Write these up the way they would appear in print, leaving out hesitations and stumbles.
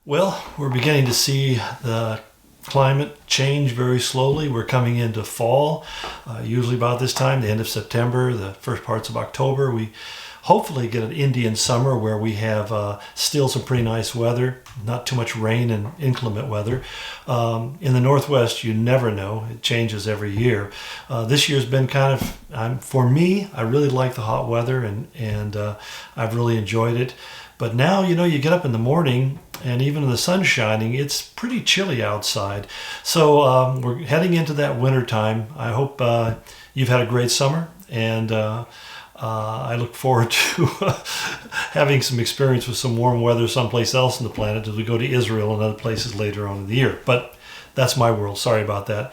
Well, we're beginning to see the climate change very slowly. We're coming into fall, usually about this time, the end of September, the first parts of October. We hopefully get an Indian summer where we have still some pretty nice weather, not too much rain and inclement weather. In the Northwest, you never know. It changes every year. This year's been for me, I really like the hot weather and I've really enjoyed it. But now, you get up in the morning and even in the sun shining, it's pretty chilly outside. So we're heading into that winter time. I hope you've had a great summer, and I look forward to having some experience with some warm weather someplace else on the planet as we go to Israel and other places later on in the year. But that's my world. Sorry about that.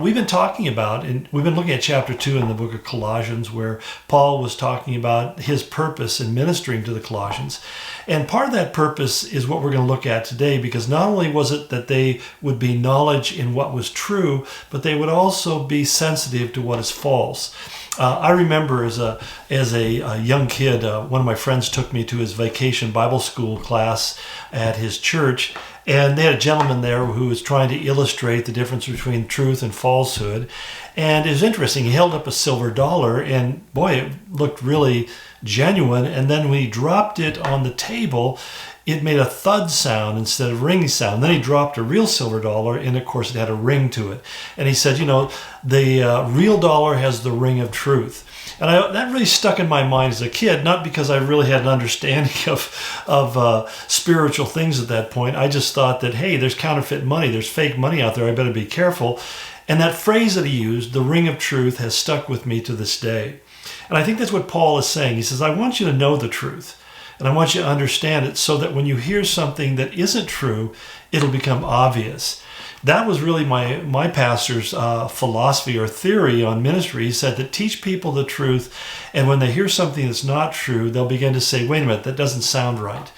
We've been talking about, and we've been looking at chapter 2 in the book of Colossians, where Paul was talking about his purpose in ministering to the Colossians. And part of that purpose is what we're going to look at today, because not only was it that they would be knowledge in what was true, but they would also be sensitive to what is false. I remember as a young kid, one of my friends took me to his vacation Bible school class at his church, and they had a gentleman there who was trying to illustrate the difference between truth and falsehood. And it was interesting. He held up a silver dollar, and boy, it looked really genuine. And then when he dropped it on the table, it made a thud sound instead of ring sound. Then he dropped a real silver dollar, and of course it had a ring to it. And he said, the real dollar has the ring of truth. And that really stuck in my mind as a kid, not because I really had an understanding of spiritual things at that point. I just thought that, hey, there's counterfeit money, there's fake money out there, I better be careful. And that phrase that he used, the ring of truth, has stuck with me to this day. And I think that's what Paul is saying. He says, I want you to know the truth. And I want you to understand it so that when you hear something that isn't true, it'll become obvious. That was really my pastor's philosophy or theory on ministry. He said that teach people the truth, and when they hear something that's not true, they'll begin to say, wait a minute, that doesn't sound right.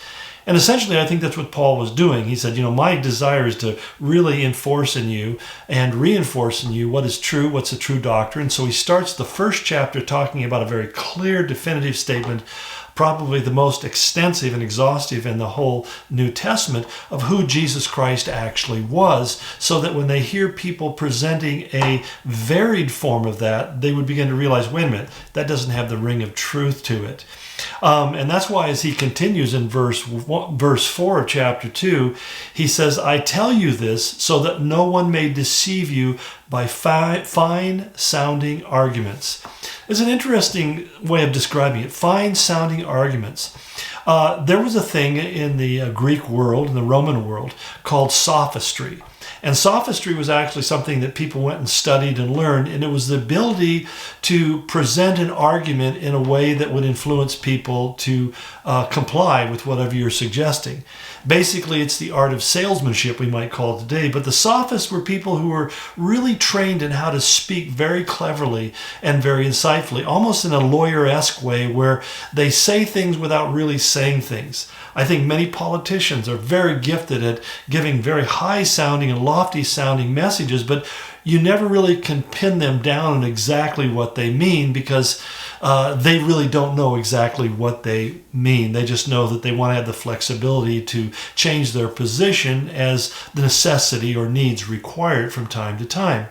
And essentially, I think that's what Paul was doing. He said, my desire is to really enforce in you and reinforce in you what is true, what's a true doctrine. So he starts the first chapter talking about a very clear, definitive statement, probably the most extensive and exhaustive in the whole New Testament, of who Jesus Christ actually was, so that when they hear people presenting a varied form of that, they would begin to realize, wait a minute, that doesn't have the ring of truth to it. And that's why, as he continues in verse 4 of chapter 2, he says, I tell you this so that no one may deceive you by fine-sounding arguments. It's an interesting way of describing it, fine-sounding arguments. There was a thing in the Greek world, in the Roman world, called sophistry. And sophistry was actually something that people went and studied and learned, and it was the ability to present an argument in a way that would influence people to comply with whatever you're suggesting. Basically, it's the art of salesmanship, we might call it today, but the sophists were people who were really trained in how to speak very cleverly and very insightfully, almost in a lawyer-esque way where they say things without really saying things. I think many politicians are very gifted at giving very high-sounding and lofty-sounding messages, but you never really can pin them down on exactly what they mean, because they really don't know exactly what they mean. They just know that they want to have the flexibility to change their position as the necessity or needs require it from time to time.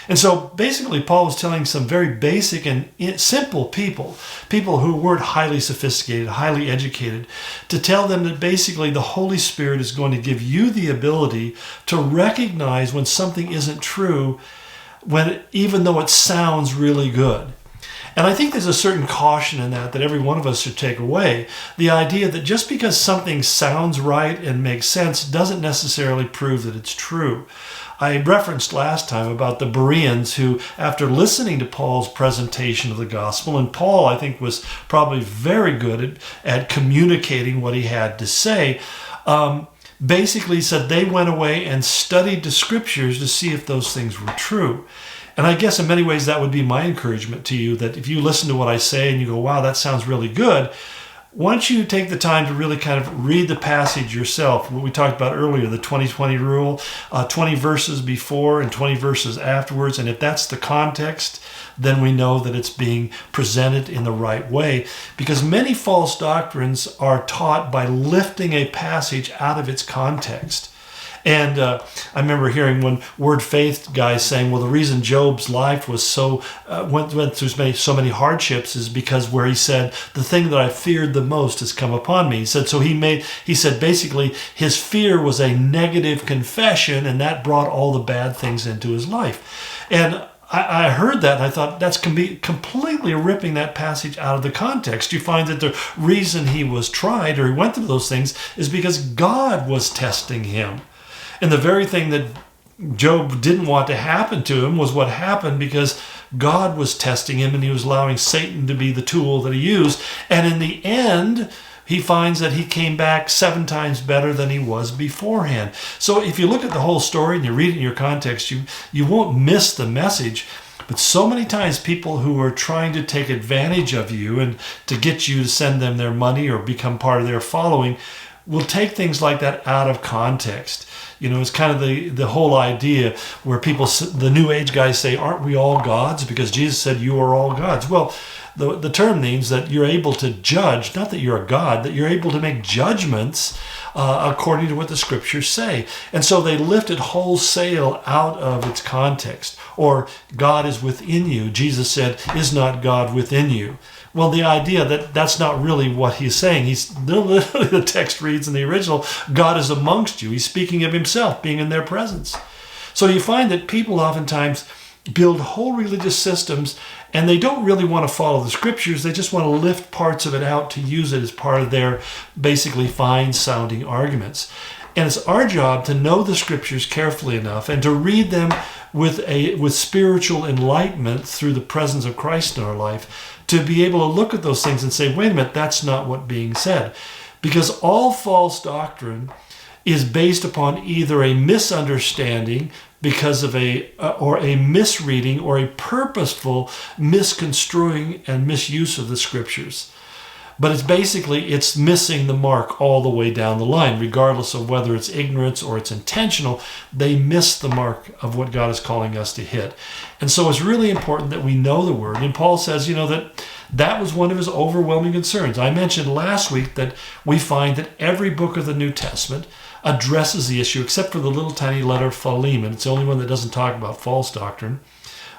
And so basically Paul was telling some very basic and simple people who weren't highly sophisticated, highly educated, to tell them that basically the Holy Spirit is going to give you the ability to recognize when something isn't true, even though it sounds really good. And I think there's a certain caution in that every one of us should take away. The idea that just because something sounds right and makes sense doesn't necessarily prove that it's true. I referenced last time about the Bereans who, after listening to Paul's presentation of the gospel, and Paul, I think, was probably very good at communicating what he had to say, basically said they went away and studied the scriptures to see if those things were true. And I guess in many ways that would be my encouragement to you, that if you listen to what I say and you go, wow, that sounds really good, once you take the time to really kind of read the passage yourself, what we talked about earlier, the 20-20 rule, 20 verses before and 20 verses afterwards, and if that's the context, then we know that it's being presented in the right way. Because many false doctrines are taught by lifting a passage out of its context. And I remember hearing one Word Faith guy saying, well, the reason Job's life was went through so many hardships is because where he said, the thing that I feared the most has come upon me. He said, he said basically his fear was a negative confession, and that brought all the bad things into his life. And I heard that and I thought that's completely ripping that passage out of the context. You find that the reason he was tried or he went through those things is because God was testing him. And the very thing that Job didn't want to happen to him was what happened because God was testing him and he was allowing Satan to be the tool that he used. And in the end, he finds that he came back 7 times better than he was beforehand. So if you look at the whole story and you read it in your context, you won't miss the message. But so many times people who are trying to take advantage of you and to get you to send them their money or become part of their following will take things like that out of context. It's kind of the whole idea where the New Age guys say, aren't we all gods? Because Jesus said, you are all gods. Well, the term means that you're able to judge, not that you're a god, that you're able to make judgments according to what the scriptures say. And so they lift it wholesale out of its context. Or God is within you. Jesus said, is not God within you? Well, the idea that that's not really what he's saying. Literally, the text reads in the original, God is amongst you. He's speaking of himself being in their presence. So you find that people oftentimes build whole religious systems and they don't really want to follow the scriptures. They just want to lift parts of it out to use it as part of their basically fine-sounding arguments. And it's our job to know the scriptures carefully enough and to read them with spiritual enlightenment through the presence of Christ in our life, to be able to look at those things and say, wait a minute, that's not what's being said. Because all false doctrine is based upon either a misunderstanding because of or a misreading or a purposeful misconstruing and misuse of the scriptures. But it's missing the mark all the way down the line, regardless of whether it's ignorance or it's intentional. They miss the mark of what God is calling us to hit. And so it's really important that we know the word. And Paul says, that was one of his overwhelming concerns. I mentioned last week that we find that every book of the New Testament addresses the issue, except for the little tiny letter Philemon. It's the only one that doesn't talk about false doctrine.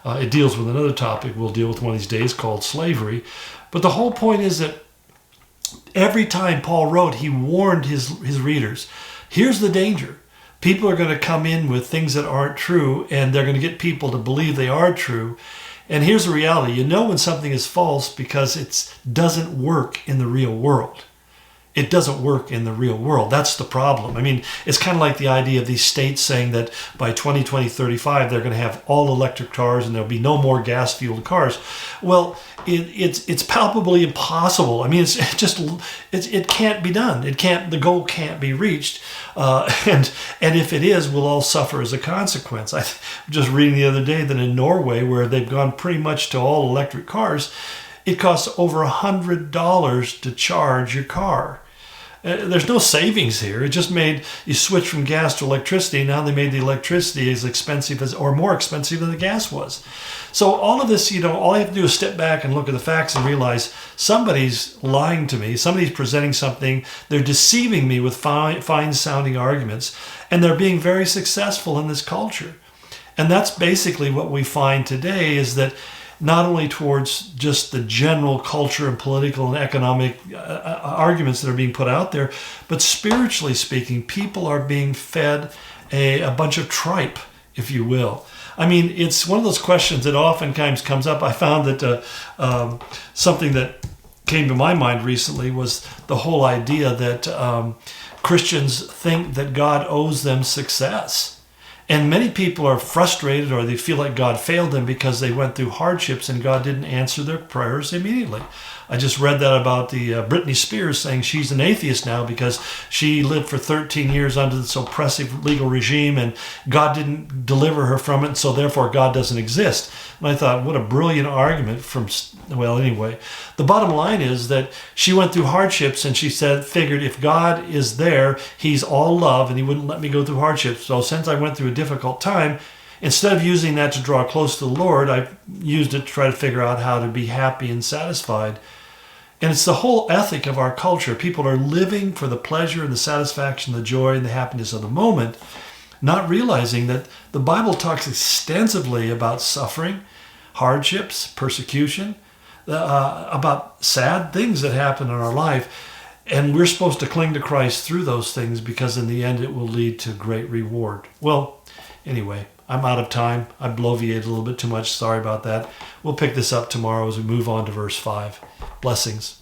It deals with another topic we'll deal with one of these days called slavery. But the whole point is that every time Paul wrote, he warned his readers, here's the danger. People are going to come in with things that aren't true, and they're going to get people to believe they are true. And here's the reality. You know when something is false because it doesn't work in the real world. It doesn't work in the real world. That's the problem. I mean, it's kind of like the idea of these states saying that by 2035, they're going to have all electric cars and there'll be no more gas-fueled cars. Well, it's palpably impossible. I mean, it can't be done. The goal can't be reached. And if it is, we'll all suffer as a consequence. I was just reading the other day that in Norway, where they've gone pretty much to all electric cars, it costs over $100 to charge your car. There's no savings here. It just you switch from gas to electricity. Now they made the electricity as expensive or more expensive than the gas was. So all of this, all you have to do is step back and look at the facts and realize somebody's lying to me. Somebody's presenting something. They're deceiving me with fine-sounding arguments. And they're being very successful in this culture. And that's basically what we find today, is that not only towards just the general culture and political and economic arguments that are being put out there, but spiritually speaking, people are being fed a bunch of tripe, if you will. I mean, it's one of those questions that oftentimes comes up. I found that something that came to my mind recently was the whole idea that Christians think that God owes them success. And many people are frustrated, or they feel like God failed them because they went through hardships and God didn't answer their prayers immediately. I just read that about the Britney Spears saying she's an atheist now because she lived for 13 years under this oppressive legal regime and God didn't deliver her from it, so therefore God doesn't exist. And I thought, what a brilliant argument well, anyway. The bottom line is that she went through hardships and she figured if God is there, he's all love and he wouldn't let me go through hardships. So since I went through a difficult time, instead of using that to draw close to the Lord, I used it to try to figure out how to be happy and satisfied. And it's the whole ethic of our culture. People are living for the pleasure and the satisfaction, the joy and the happiness of the moment, not realizing that the Bible talks extensively about suffering, hardships, persecution, about sad things that happen in our life. And we're supposed to cling to Christ through those things because in the end it will lead to great reward. Well, anyway, I'm out of time. I bloviated a little bit too much. Sorry about that. We'll pick this up tomorrow as we move on to verse 5. Blessings.